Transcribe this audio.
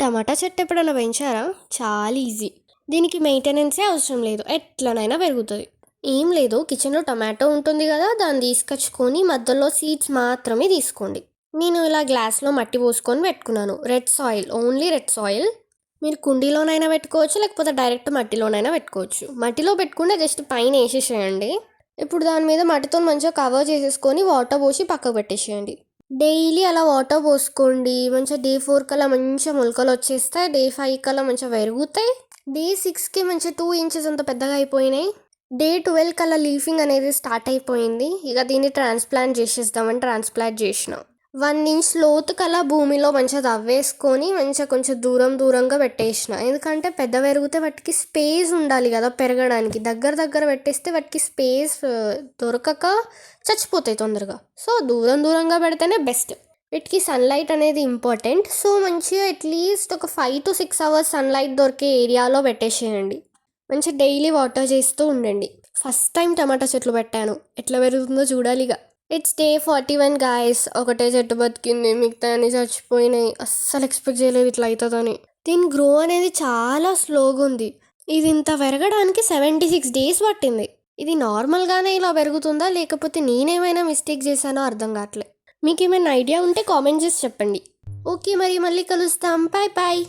టమాటా చెట్టు ఎప్పుడైనా పెంచారా? చాలా ఈజీ. దీనికి మెయింటెనెన్సే అవసరం లేదు. ఎట్లనైనా పెరుగుతుంది. ఏం లేదు, కిచెన్లో టమాటో ఉంటుంది కదా, దాన్ని తీసుకొచ్చుకొని మధ్యలో సీడ్స్ మాత్రమే తీసుకోండి. నేను ఇలా గ్లాస్లో మట్టి పోసుకొని పెట్టుకున్నాను. Red soil, only red soil. మీరు కుండీలోనైనా పెట్టుకోవచ్చు, లేకపోతే డైరెక్ట్ మట్టిలోనైనా పెట్టుకోవచ్చు. మట్టిలో పెట్టుకుంటే జస్ట్ పైన వేసేసేయండి. ఇప్పుడు దాని మీద మట్టితో మంచిగా కవర్ చేసేసుకొని వాటర్ పోసి పక్కకు పెట్టేసేయండి. డైలీ అలా వాటర్ పోసుకోండి. మంచిగా డే 4 కల్లా మంచిగా మొలకలు వచ్చేస్తాయి. డే 5 కల్లా మంచిగా పెరుగుతాయి. డే 6కి మంచిగా 2 ఇంచెస్ అంత పెద్దగా అయిపోయినాయి. డే 12 కల్లా లీఫింగ్ అనేది స్టార్ట్ అయిపోయింది. ఇక దీన్ని ట్రాన్స్ప్లాంట్ చేసేద్దామని ట్రాన్స్ప్లాంట్ చేసిన. 1 ఇంచ్ లోతు కల్లా భూమిలో మంచిగా తవ్వేసుకొని మంచిగా కొంచెం దూరంగా పెట్టేసిన. ఎందుకంటే పెద్ద పెరిగితే వాటికి స్పేస్ ఉండాలి కదా పెరగడానికి. దగ్గర పెట్టేస్తే వాటికి స్పేస్ దొరకక చచ్చిపోతాయి తొందరగా. సో దూరంగా పెడితేనే బెస్ట్. వీటికి సన్లైట్ అనేది ఇంపార్టెంట్. సో మంచిగా అట్లీస్ట్ ఒక 5 to 6 అవర్స్ సన్లైట్ దొరికే ఏరియాలో పెట్టేసేయండి. మంచిగా డైలీ వాటర్ చేస్తూ ఉండండి. ఫస్ట్ టైం టమాటా చెట్లు పెట్టాను, ఎట్లా పెరుగుతుందో చూడాలిగా. It's day 41 guys. ఒకటే చెట్టు బతికింది, మిగతా అన్ని చచ్చిపోయినాయి. అస్సలు ఎక్స్పెక్ట్ చేయలేదు ఇట్లా అవుతుందని. దీని గ్రో అనేది చాలా స్లోగా ఉంది. ఇది ఇంత పెరగడానికి 76 days పట్టింది. ఇది నార్మల్గానే ఇలా పెరుగుతుందా, లేకపోతే నేనేమైనా మిస్టేక్ చేశానో అర్థం కావట్లే. మీకు ఏమైనా ఐడియా ఉంటే కామెంట్ చేసి చెప్పండి. ఓకే, మరి మళ్ళీ కలుస్తాం. Bye bye.